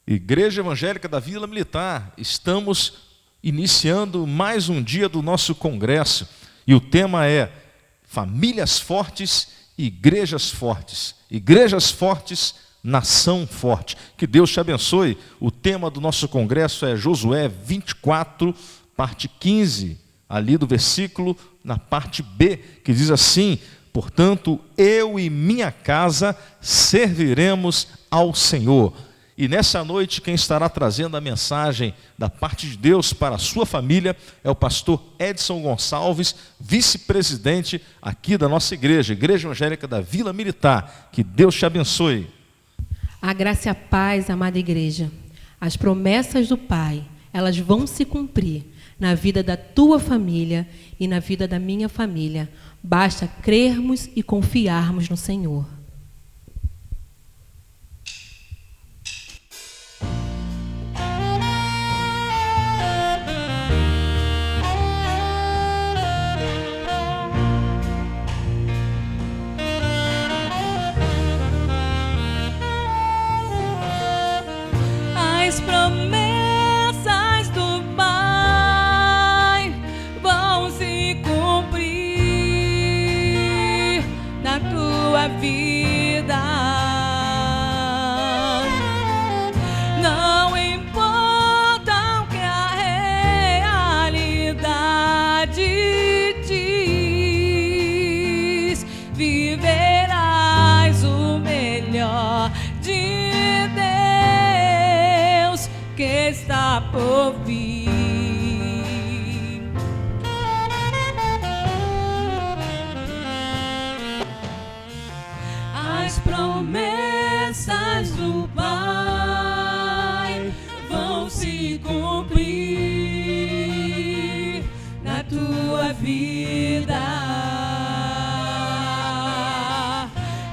Igreja Evangélica da Vila Militar, estamos iniciando mais um dia do nosso congresso e o tema é Famílias Fortes, Igrejas Fortes. Igrejas Fortes, Nação Forte. Que Deus te abençoe. O tema do nosso congresso é Josué 24, parte 15, ali do versículo na parte B, que diz assim: portanto, eu e minha casa serviremos ao Senhor. E nessa noite, quem estará trazendo a mensagem da parte de Deus para a sua família é o pastor Edson Gonçalves, vice-presidente aqui da nossa igreja, Igreja Evangélica da Vila Militar. Que Deus te abençoe. A graça e a paz, amada igreja. As promessas do Pai, elas vão se cumprir na vida da tua família e na vida da minha família. Basta crermos e confiarmos no Senhor. As promessas do Pai vão se cumprir na tua vida. Não importa o que a realidade diz, viverás o melhor de Deus que está por vir. As promessas do Pai vão se cumprir na tua vida.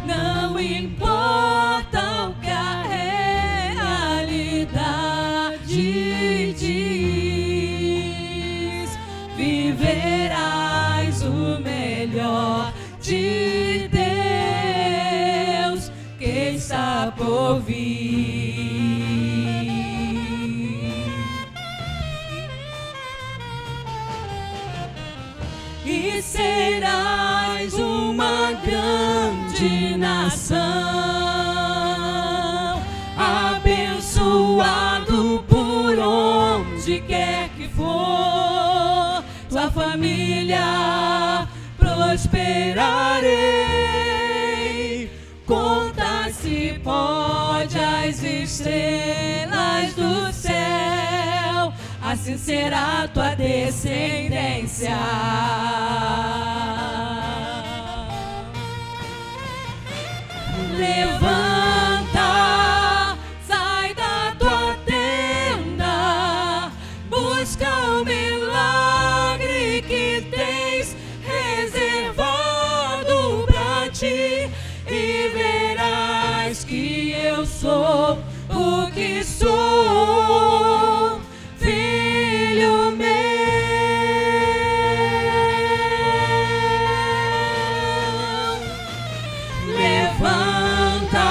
Não importa o que a realidade diz, viverás o melhor de Deus que está por vir. E serás uma grande nação, abençoado por onde quer que for, tua família prosperarei. Conta-se pode as estrelas do céu, assim será a tua descendência. Levanta, sai da tua tenda, busca o milagre que tens reservado pra ti, e verás que eu sou o que sou, filho meu. Levanta,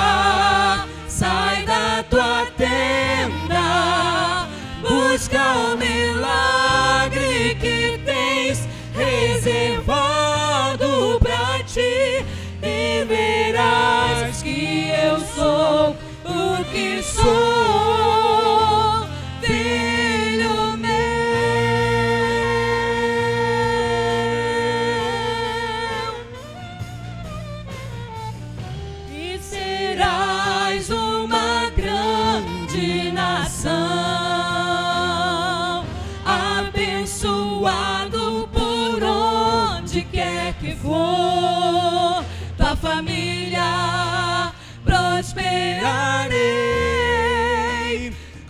sai da tua tenda, busca o milagre que tens reservado pra ti, e verás que eu sou o que sou, filho meu. E serás uma grande nação, abençoado por onde quer que for, tua família prosperarei.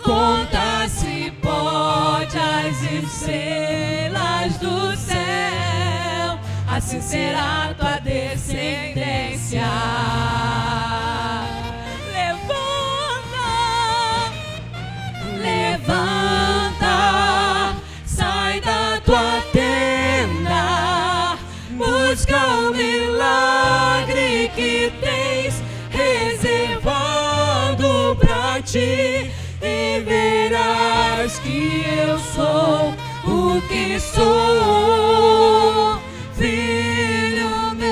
Conta-se pode as estrelas do céu, assim será a tua descendência. Levanta, sai da tua tenda, busca o milagre que tens reservado pra ti, e verás que eu sou o que sou, filho meu.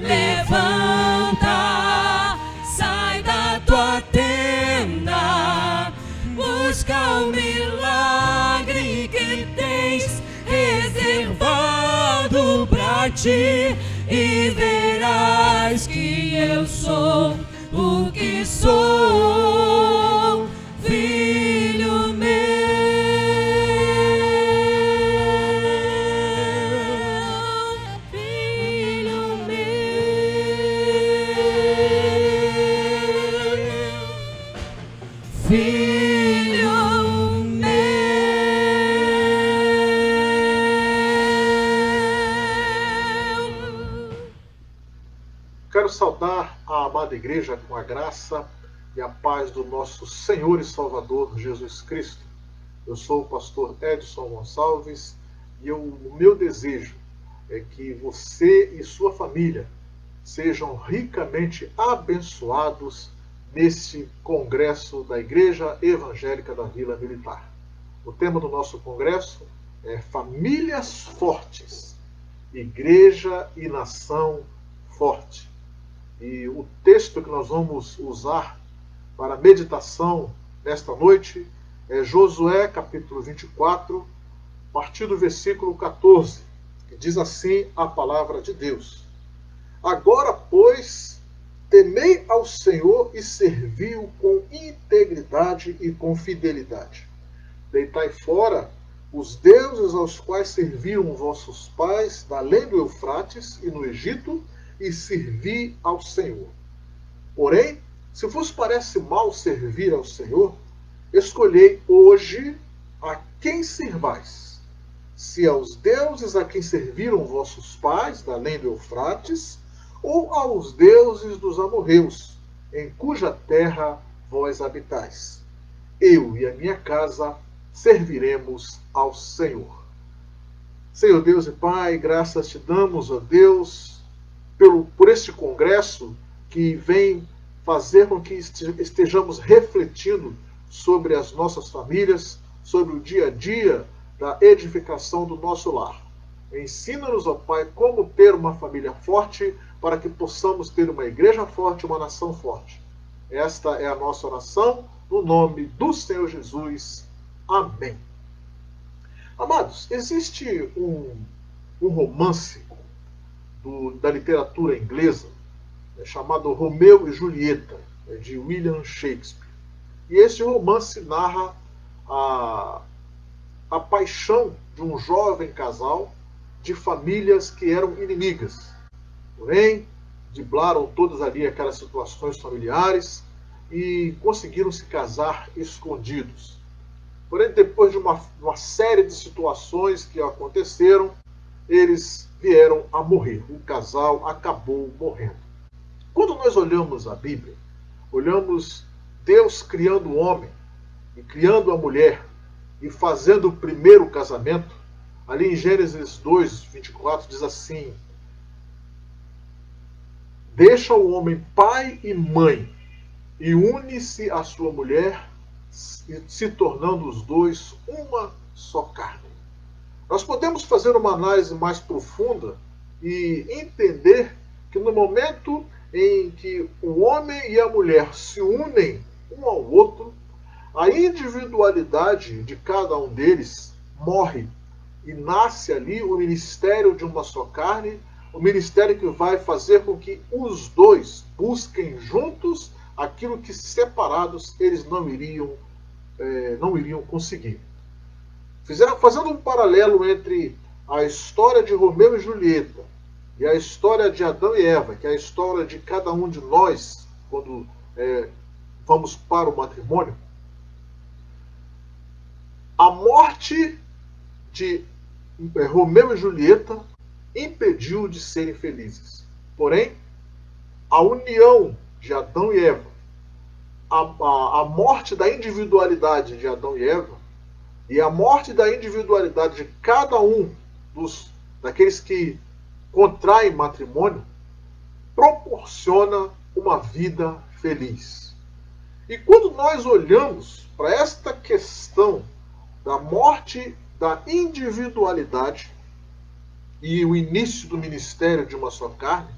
Levanta, sai da tua tenda, busca o milagre que tens reservado pra ti, e verás que eu sou o que sou, filho meu, filho meu, filho meu. Quero saudar a amada igreja com a graça e a paz do nosso Senhor e Salvador Jesus Cristo. Eu sou o pastor Edson Gonçalves e o meu desejo é que você e sua família sejam ricamente abençoados neste congresso da Igreja Evangélica da Vila Militar. O tema do nosso congresso é Famílias Fortes, Igreja e Nação Forte. E o texto que nós vamos usar para a meditação nesta noite é Josué capítulo 24, a partir do versículo 14, que diz assim a palavra de Deus: Agora, pois, temei ao Senhor e servi-o com integridade e com fidelidade. Deitai fora os deuses aos quais serviram vossos pais, da além do Eufrates e no Egito, e servi ao Senhor. Porém, se vos parece mal servir ao Senhor, escolhei hoje a quem servais. Se aos deuses a quem serviram vossos pais, da além do Eufrates, ou aos deuses dos amorreus, em cuja terra vós habitais. Eu e a minha casa serviremos ao Senhor. Senhor Deus e Pai, graças te damos, ó Deus, por este congresso que vem fazer com que estejamos refletindo sobre as nossas famílias, sobre o dia a dia da edificação do nosso lar. Ensina-nos, ó Pai, como ter uma família forte para que possamos ter uma igreja forte, uma nação forte. Esta é a nossa oração, no nome do Senhor Jesus. Amém. Amados, existe um romance da literatura inglesa chamado Romeu e Julieta, de William Shakespeare. E este romance narra a paixão de um jovem casal de famílias que eram inimigas. Porém, driblaram todas ali aquelas situações familiares e conseguiram se casar escondidos. Porém, depois de uma série de situações que aconteceram, eles vieram a morrer. O casal acabou morrendo. Quando nós olhamos a Bíblia, olhamos Deus criando o homem e criando a mulher e fazendo o primeiro casamento, ali em Gênesis 2, 24, diz assim: Deixa o homem pai e mãe e une-se à sua mulher, se tornando os dois uma só carne. Nós podemos fazer uma análise mais profunda e entender que no momento em que o homem e a mulher se unem um ao outro, a individualidade de cada um deles morre e nasce ali o ministério de uma só carne, o ministério que vai fazer com que os dois busquem juntos aquilo que separados eles não iriam conseguir. Fazendo um paralelo entre a história de Romeu e Julieta e a história de Adão e Eva, que é a história de cada um de nós quando vamos para o matrimônio, a morte de Romeu e Julieta impediu de serem felizes. Porém, a união de Adão e Eva, a morte da individualidade de Adão e Eva e a morte da individualidade de cada um daqueles que contraem matrimônio proporciona uma vida feliz. E quando nós olhamos para esta questão da morte da individualidade e o início do ministério de uma só carne,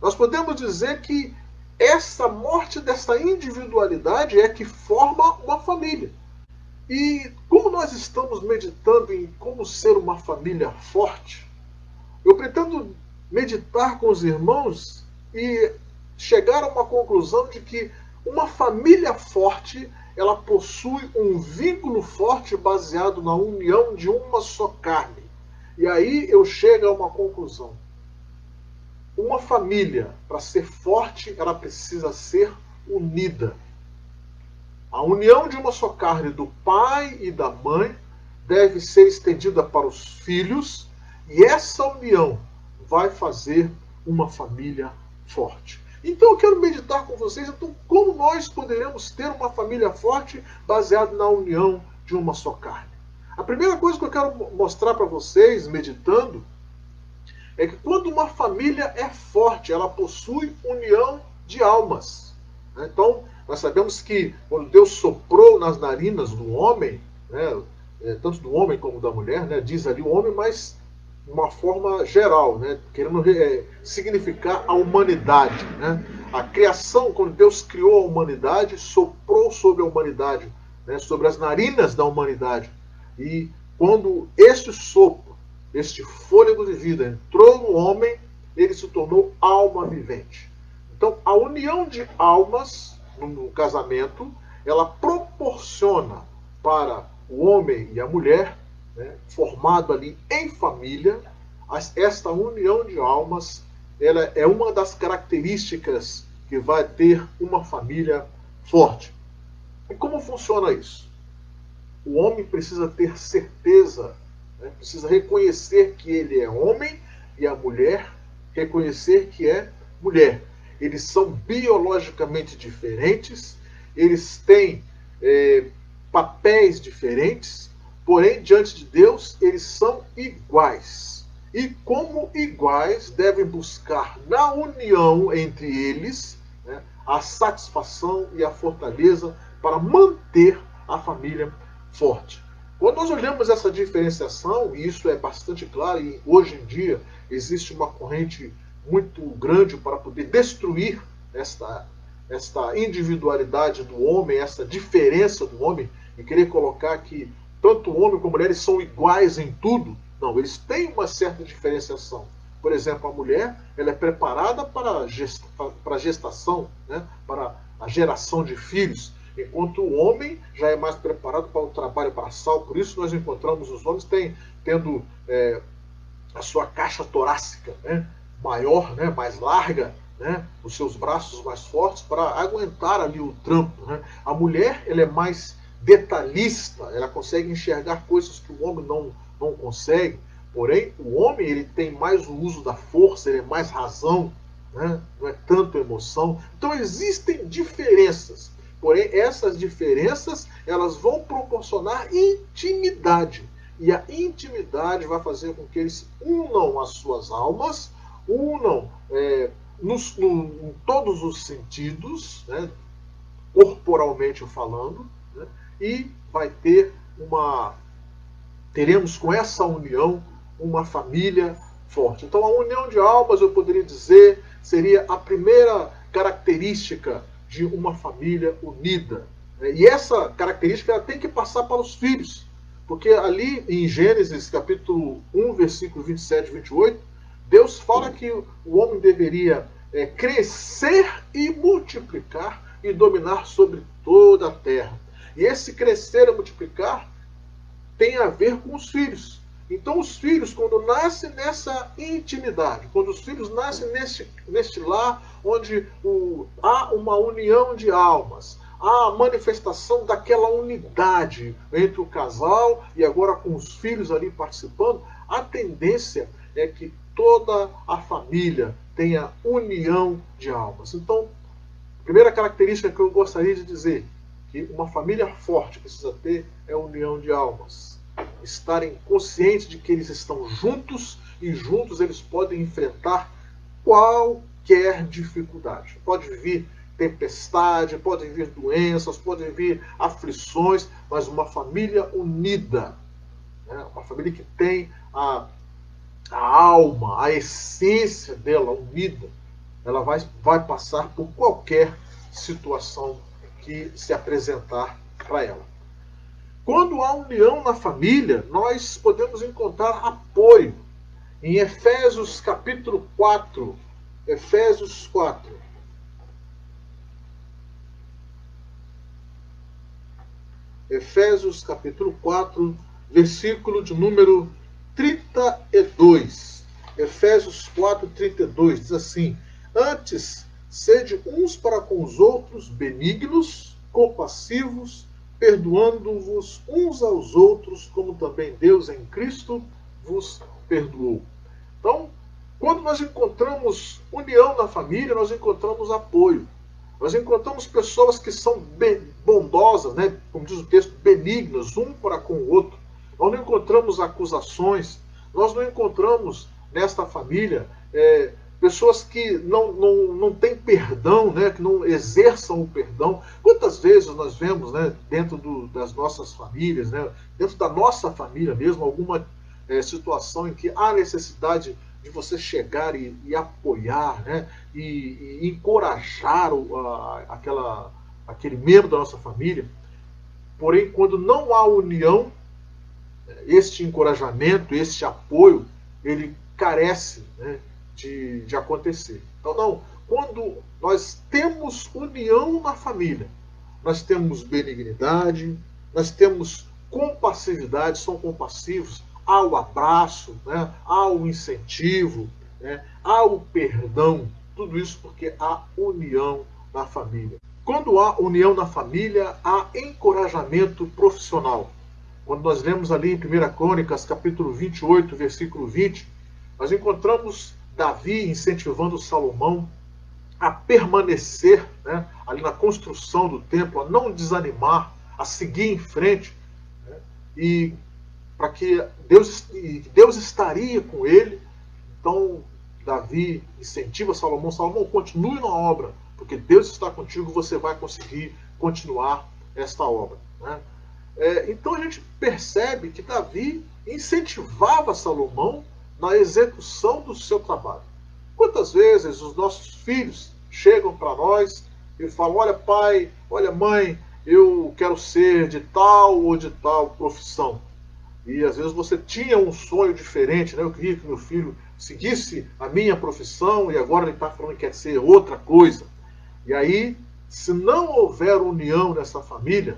nós podemos dizer que essa morte dessa individualidade é que forma uma família. E como nós estamos meditando em como ser uma família forte, eu pretendo meditar com os irmãos e chegar a uma conclusão de que uma família forte, ela possui um vínculo forte baseado na união de uma só carne. E aí eu chego a uma conclusão. Uma família, para ser forte, ela precisa ser unida. A união de uma só carne do pai e da mãe deve ser estendida para os filhos, e essa união vai fazer uma família forte. Então eu quero meditar com vocês, então, como nós poderemos ter uma família forte baseada na união de uma só carne. A primeira coisa que eu quero mostrar para vocês, meditando, é que quando uma família é forte, ela possui união de almas. Então, nós sabemos que quando Deus soprou nas narinas do homem, né, tanto do homem como da mulher, né, diz ali o homem, mas de uma forma geral, né, querendo significar a humanidade. Né? A criação, quando Deus criou a humanidade, soprou sobre a humanidade, né, sobre as narinas da humanidade. E quando este sopro, este fôlego de vida entrou no homem, ele se tornou alma vivente. Então, a união de almas no casamento, ela proporciona para o homem e a mulher, né, formado ali em família, esta união de almas, ela é uma das características que vai ter uma família forte. E como funciona isso? O homem precisa ter certeza, né, precisa reconhecer que ele é homem, e a mulher reconhecer que é mulher. Eles são biologicamente diferentes, eles têm papéis diferentes, porém, diante de Deus, eles são iguais. E como iguais, devem buscar na união entre eles, né, a satisfação e a fortaleza para manter a família forte. Quando nós olhamos essa diferenciação, e isso é bastante claro, e hoje em dia existe uma corrente muito grande para poder destruir esta individualidade do homem, essa diferença do homem, e querer colocar que tanto o homem como a mulher eles são iguais em tudo. Não, eles têm uma certa diferenciação. Por exemplo, a mulher ela é preparada para a gestação, né, para a geração de filhos, enquanto o homem já é mais preparado para o trabalho braçal. Por isso nós encontramos os homens tendo a sua caixa torácica, né, maior, né, mais larga, né, os seus braços mais fortes para aguentar ali o trampo. Né. A mulher ela é mais detalhista, ela consegue enxergar coisas que o homem não consegue. Porém, o homem ele tem mais o uso da força, ele é mais razão, né, não é tanto emoção. Então existem diferenças. Porém, essas diferenças elas vão proporcionar intimidade. E a intimidade vai fazer com que eles unam as suas almas, unam em todos os sentidos, né, corporalmente falando, né, e teremos com essa união uma família forte. Então a união de almas, eu poderia dizer, seria a primeira característica de uma família unida. E essa característica ela tem que passar para os filhos. Porque ali em Gênesis capítulo 1, versículo 27 e 28, Deus fala que o homem deveria crescer e multiplicar e dominar sobre toda a terra. E esse crescer e multiplicar tem a ver com os filhos. Então os filhos, quando nascem nessa intimidade, quando os filhos nascem neste lar, onde há uma união de almas, há a manifestação daquela unidade entre o casal e agora com os filhos ali participando, a tendência é que toda a família tenha união de almas. Então, a primeira característica que eu gostaria de dizer, que uma família forte precisa ter, é a união de almas. Estarem conscientes de que eles estão juntos e juntos eles podem enfrentar qualquer qualquer dificuldade. Pode vir tempestade, podem vir doenças, podem vir aflições, mas uma família unida, né? Uma família que tem a alma, a essência dela unida, ela vai passar por qualquer situação que se apresentar para ela. Quando há união na família, nós podemos encontrar apoio. Em Efésios capítulo 4, Efésios 4, Efésios capítulo 4, versículo de número 32. Efésios 4, 32 diz assim: antes, sede uns para com os outros benignos, compassivos, perdoando-vos uns aos outros, como também Deus em Cristo vos perdoou. Então, quando nós encontramos união na família, nós encontramos apoio. Nós encontramos pessoas que são bondosas, né? Como diz o texto, benignas, um para com o outro. Nós não encontramos acusações, nós não encontramos nesta família pessoas que não têm perdão, né? Que não exerçam o perdão. Quantas vezes nós vemos, né, dentro das nossas famílias, né, dentro da nossa família mesmo, alguma situação em que há necessidade de você chegar e apoiar, né, e encorajar aquele membro da nossa família. Porém, quando não há união, este encorajamento, este apoio, ele carece, né, de acontecer. Então, não. Quando nós temos união na família, nós temos benignidade, nós temos compassividade, são compassivos, há o abraço, né, há o incentivo, né, há o perdão, tudo isso porque há união na família. Quando há união na família, há encorajamento profissional. Quando nós lemos ali em 1 Crônicas, capítulo 28, versículo 20, nós encontramos Davi incentivando Salomão a permanecer, né, ali na construção do templo, a não desanimar, a seguir em frente, né, e para que Deus estaria com ele. Então Davi incentiva Salomão: Salomão, continue na obra, porque Deus está contigo, você vai conseguir continuar esta obra, né? Então a gente percebe que Davi incentivava Salomão na execução do seu trabalho. Quantas vezes os nossos filhos chegam para nós e falam: olha pai, olha mãe, eu quero ser de tal ou de tal profissão. E às vezes você tinha um sonho diferente, né? Eu queria que meu filho seguisse a minha profissão e agora ele está falando que quer ser outra coisa. E aí, se não houver união nessa família,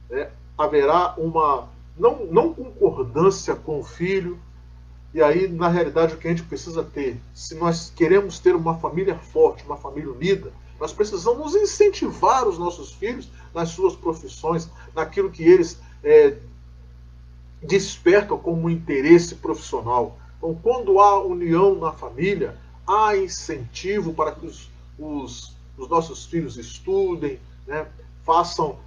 né, haverá uma não concordância com o filho. E aí, na realidade, o que a gente precisa ter, se nós queremos ter uma família forte, uma família unida, nós precisamos incentivar os nossos filhos nas suas profissões, naquilo que eles despertam como interesse profissional. Então, quando há união na família, há incentivo para que os nossos filhos estudem, né, façam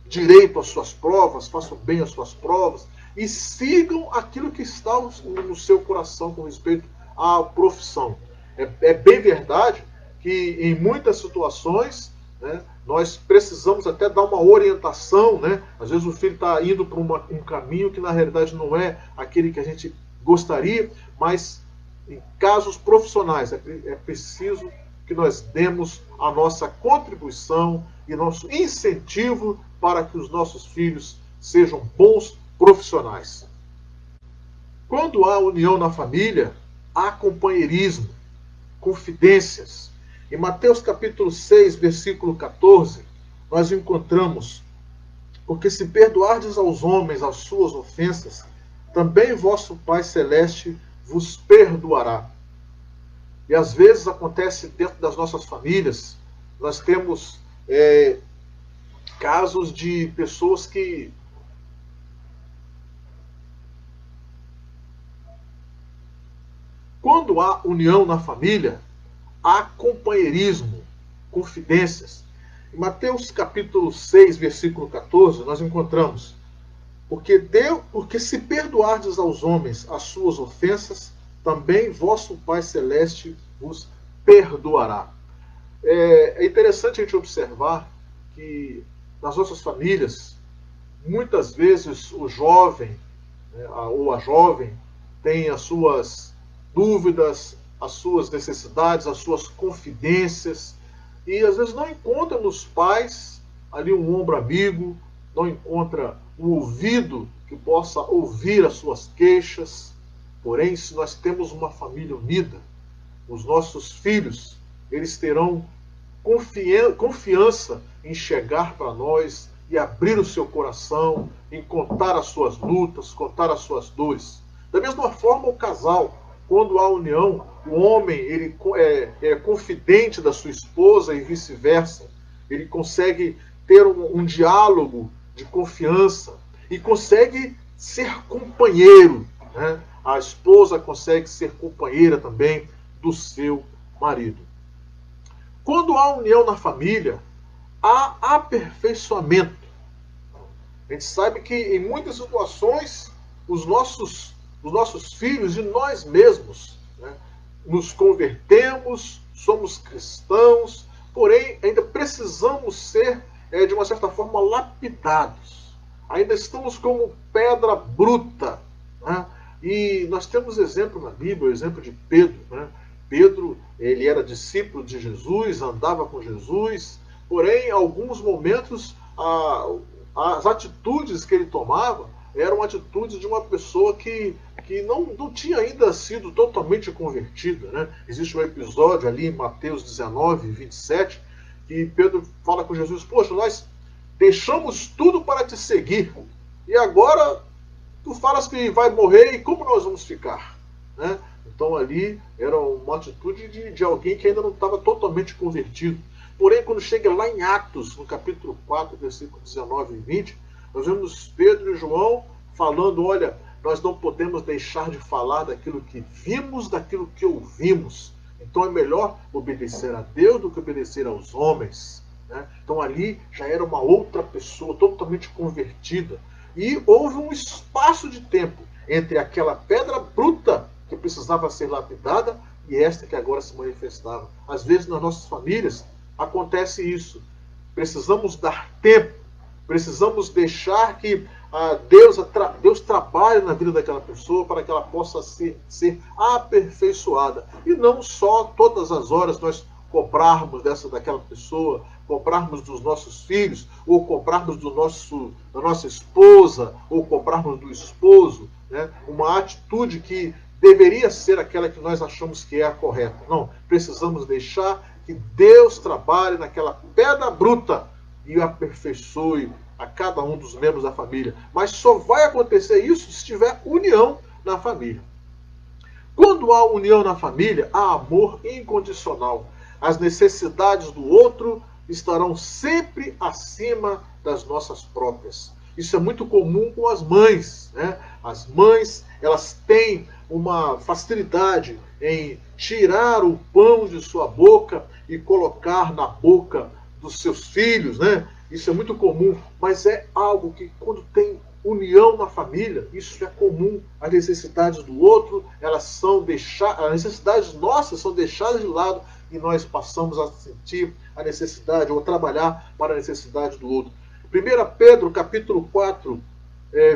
direito às suas provas, façam bem as suas provas, e sigam aquilo que está no seu coração com respeito à profissão. É bem verdade que em muitas situações, né, nós precisamos até dar uma orientação, né? Às vezes o filho está indo para um caminho que na realidade não é aquele que a gente gostaria, mas em casos profissionais é preciso que nós demos a nossa contribuição e nosso incentivo para que os nossos filhos sejam bons profissionais. Quando há união na família, há companheirismo, confidências. Em Mateus capítulo 6, versículo 14, nós encontramos: porque se perdoardes aos homens as suas ofensas, também vosso Pai Celeste vos perdoará. E às vezes acontece dentro das nossas famílias, nós temos casos de pessoas que quando há união na família, há companheirismo, confidências. Em Mateus capítulo 6, versículo 14, nós encontramos: porque se perdoardes aos homens as suas ofensas, também vosso Pai Celeste vos perdoará. É interessante a gente observar que nas nossas famílias, muitas vezes o jovem, né, ou a jovem tem as suas dúvidas, as suas necessidades, as suas confidências, e às vezes não encontra nos pais ali um ombro amigo, não encontra um ouvido que possa ouvir as suas queixas. Porém, se nós temos uma família unida, os nossos filhos, eles terão confiança em chegar para nós e abrir o seu coração, em contar as suas lutas, contar as suas dores. Da mesma forma, o casal, quando há união, o homem ele é confidente da sua esposa e vice-versa. Ele consegue ter um diálogo de confiança e consegue ser companheiro, né? A esposa consegue ser companheira também do seu marido. Quando há união na família, há aperfeiçoamento. A gente sabe que em muitas situações os nossos filhos e nós mesmos, né, nos convertemos, somos cristãos, porém ainda precisamos ser, de uma certa forma, lapidados. Ainda estamos como pedra bruta, né? E nós temos exemplo na Bíblia, o exemplo de Pedro, né? Pedro, ele era discípulo de Jesus, andava com Jesus, porém, em alguns momentos, as atitudes que ele tomava eram atitudes de uma pessoa que não tinha ainda sido totalmente convertida, né? Existe um episódio ali em Mateus 19, 27, que Pedro fala com Jesus: poxa, nós deixamos tudo para te seguir, e agora tu falas que vai morrer, e como nós vamos ficar? Né? Então ali era uma atitude de alguém que ainda não estava totalmente convertido. Porém, quando chega lá em Atos, no capítulo 4, versículo 19 e 20, nós vemos Pedro e João falando: olha, nós não podemos deixar de falar daquilo que vimos, daquilo que ouvimos. Então é melhor obedecer a Deus do que obedecer aos homens. Né? Então ali já era uma outra pessoa, totalmente convertida. E houve um espaço de tempo entre aquela pedra bruta que precisava ser lapidada e esta que agora se manifestava. Às vezes nas nossas famílias acontece isso. Precisamos dar tempo, precisamos deixar que Deus trabalhe na vida daquela pessoa para que ela possa ser aperfeiçoada. E não só todas as horas nós cobrarmos daquela pessoa, cobrarmos dos nossos filhos, ou cobrarmos da nossa esposa, ou cobrarmos do esposo, né? Uma atitude que deveria ser aquela que nós achamos que é a correta. Não, precisamos deixar que Deus trabalhe naquela pedra bruta e aperfeiçoe a cada um dos membros da família. Mas só vai acontecer isso se tiver união na família. Quando há união na família, há amor incondicional. As necessidades do outro estarão sempre acima das nossas próprias. Isso é muito comum com as mães, né? As mães, elas têm uma facilidade em tirar o pão de sua boca e colocar na boca dos seus filhos, né? Isso é muito comum, mas é algo que, quando tem união na família, isso é comum. As necessidades do outro, as necessidades nossas são deixadas de lado e nós passamos a sentir a necessidade, ou a trabalhar para a necessidade do outro. 1 Pedro, capítulo 4,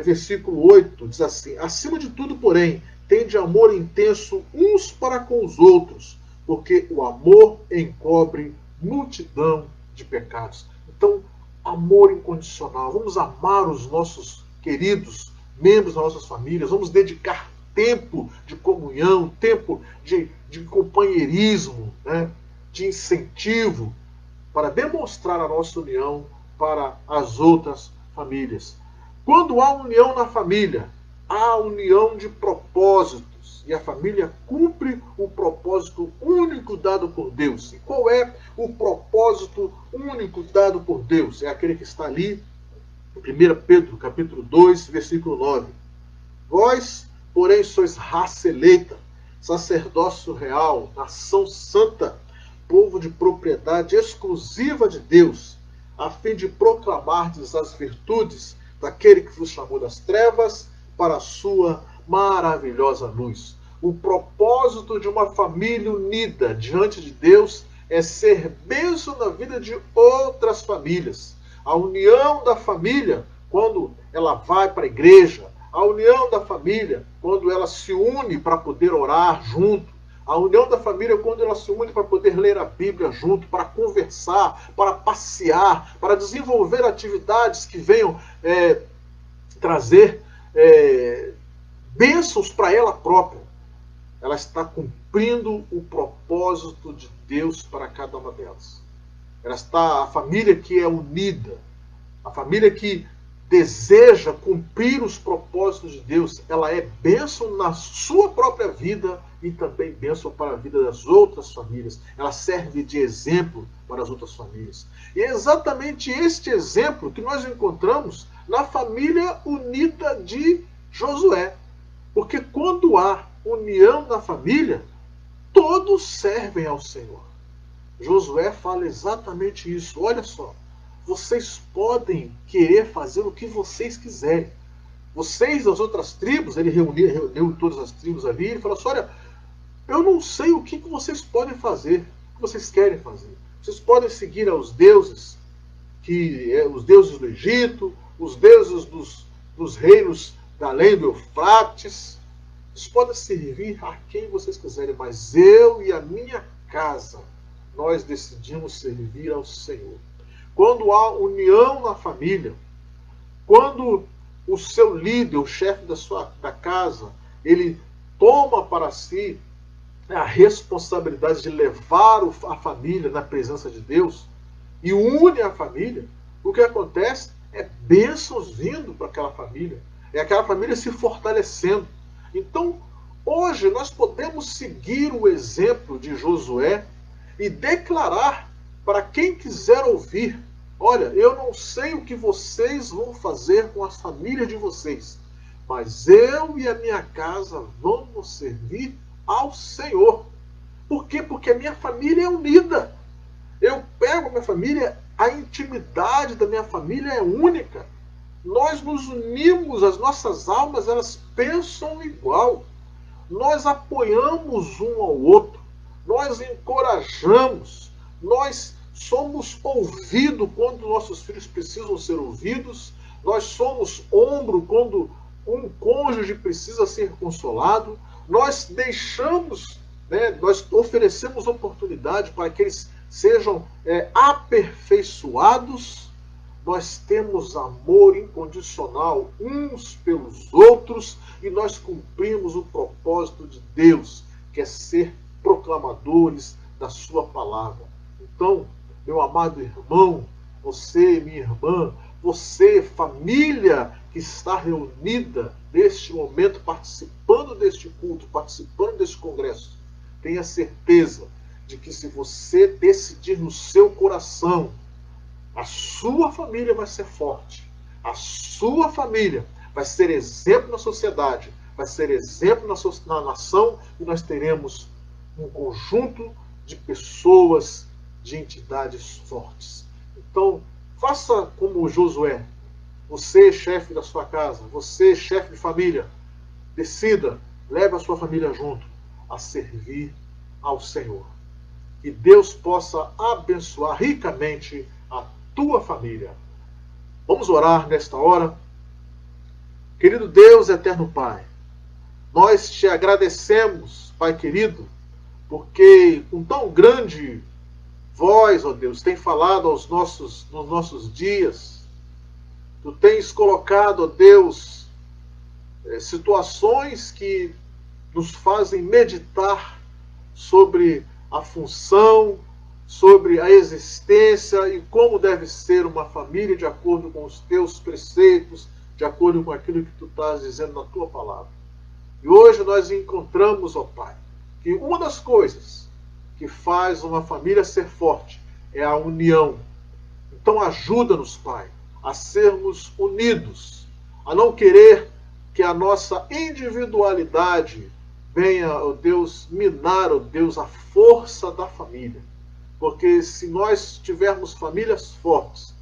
versículo 8, diz assim: acima de tudo, porém, tende amor intenso uns para com os outros, porque o amor encobre multidão de pecados. Então, amor incondicional. Vamos amar os nossos queridos membros das nossas famílias, vamos dedicar tempo de comunhão, tempo de companheirismo, né? De incentivo, para demonstrar a nossa união para as outras famílias. Quando há união na família, há união de propósitos, e a família cumpre o propósito único dado por Deus. E qual é o propósito único dado por Deus? É aquele que está ali, 1 Pedro, capítulo 2, versículo 9. Vós, porém, sois raça eleita, sacerdócio real, nação santa, povo de propriedade exclusiva de Deus, a fim de proclamardes as virtudes daquele que vos chamou das trevas para a sua maravilhosa luz. O propósito de uma família unida diante de Deus é ser bênção na vida de outras famílias. A união da família, quando ela vai para a igreja, a união da família, quando ela se une para poder orar junto, a união da família, quando ela se une para poder ler a Bíblia junto, para conversar, para passear, para desenvolver atividades que venham trazer bênçãos para ela própria. Ela está cumprindo o propósito de Deus para cada uma delas. A família que é unida, a família que deseja cumprir os propósitos de Deus, ela é bênção na sua própria vida e também bênção para a vida das outras famílias. Ela serve de exemplo para as outras famílias. E é exatamente este exemplo que nós encontramos na família unida de Josué. Porque quando há união na família, todos servem ao Senhor. Josué fala exatamente isso. Olha só, vocês podem querer fazer o que vocês quiserem. Vocês, das outras tribos, ele reuniu todas as tribos ali, ele falou assim, olha, eu não sei o que vocês podem fazer, o que vocês querem fazer. Vocês podem seguir aos deuses, os deuses do Egito, os deuses dos reinos da além do Eufrates. Vocês podem servir a quem vocês quiserem, mas eu e a minha casa, nós decidimos servir ao Senhor. Quando há união na família, quando o seu líder, o chefe da casa, ele toma para si a responsabilidade de levar a família na presença de Deus e une a família, o que acontece é bênçãos vindo para aquela família, é aquela família se fortalecendo. Então, hoje nós podemos seguir o exemplo de Josué e declarar para quem quiser ouvir, olha, eu não sei o que vocês vão fazer com as famílias de vocês, mas eu e a minha casa vamos servir ao Senhor. Por quê? Porque a minha família é unida. Eu pego a minha família, a intimidade da minha família é única. Nós nos unimos, as nossas almas, elas pensam igual. Nós apoiamos um ao outro. Nós encorajamos. Nós somos ouvidos quando nossos filhos precisam ser ouvidos. Nós somos ombro quando um cônjuge precisa ser consolado. Nós deixamos, nós oferecemos oportunidade para que eles sejam aperfeiçoados. Nós temos amor incondicional uns pelos outros e nós cumprimos o propósito de Deus, que é ser proclamadores da sua palavra. Então, meu amado irmão, você, minha irmã, você, família que está reunida neste momento, participando deste culto, participando deste congresso, tenha certeza de que se você decidir no seu coração, a sua família vai ser forte, a sua família vai ser exemplo na sociedade, vai ser exemplo na nação, e nós teremos um conjunto de pessoas, de entidades fortes. Então, faça como Josué. Você, chefe da sua casa, você, chefe de família, decida, leve a sua família junto a servir ao Senhor. Que Deus possa abençoar ricamente a tua família. Vamos orar nesta hora. Querido Deus, eterno Pai, nós te agradecemos, Pai querido, porque com tão grande voz, ó Deus, tem falado nos nossos dias. Tu tens colocado, ó Deus, situações que nos fazem meditar sobre a função, sobre a existência e como deve ser uma família de acordo com os teus preceitos, de acordo com aquilo que tu estás dizendo na tua palavra. E hoje nós encontramos, ó Pai, que uma das coisas que faz uma família ser forte é a união. Então ajuda-nos, Pai, a sermos unidos, a não querer que a nossa individualidade venha, ó Deus, minar, ó Deus, a força da família. Porque se nós tivermos famílias fortes,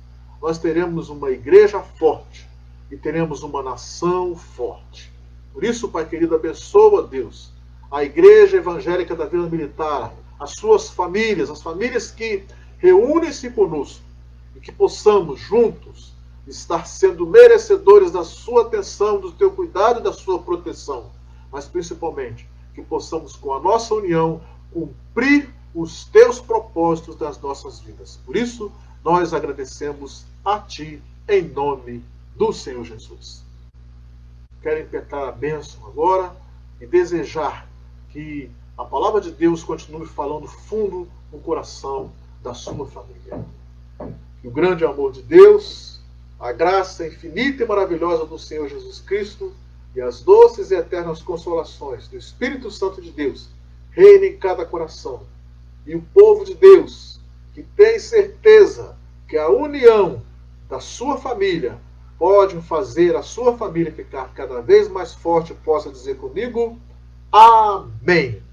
nós teremos uma igreja forte e teremos uma nação forte. Por isso, Pai querido, abençoa, Deus, a Igreja Evangélica da Vila Militar, as suas famílias, as famílias que reúnem-se conosco, e que possamos juntos estar sendo merecedores da sua atenção, do teu cuidado e da sua proteção, mas principalmente que possamos, com a nossa união, cumprir os teus propósitos das nossas vidas. Por isso, nós agradecemos a Ti, em nome do Senhor Jesus. Quero impetrar a bênção agora e desejar que a palavra de Deus continue falando fundo no coração da sua família. Que o grande amor de Deus, a graça infinita e maravilhosa do Senhor Jesus Cristo e as doces e eternas consolações do Espírito Santo de Deus reine em cada coração. E o povo de Deus, que tem certeza que a união da sua família pode fazer a sua família ficar cada vez mais forte, possa dizer comigo: Amém.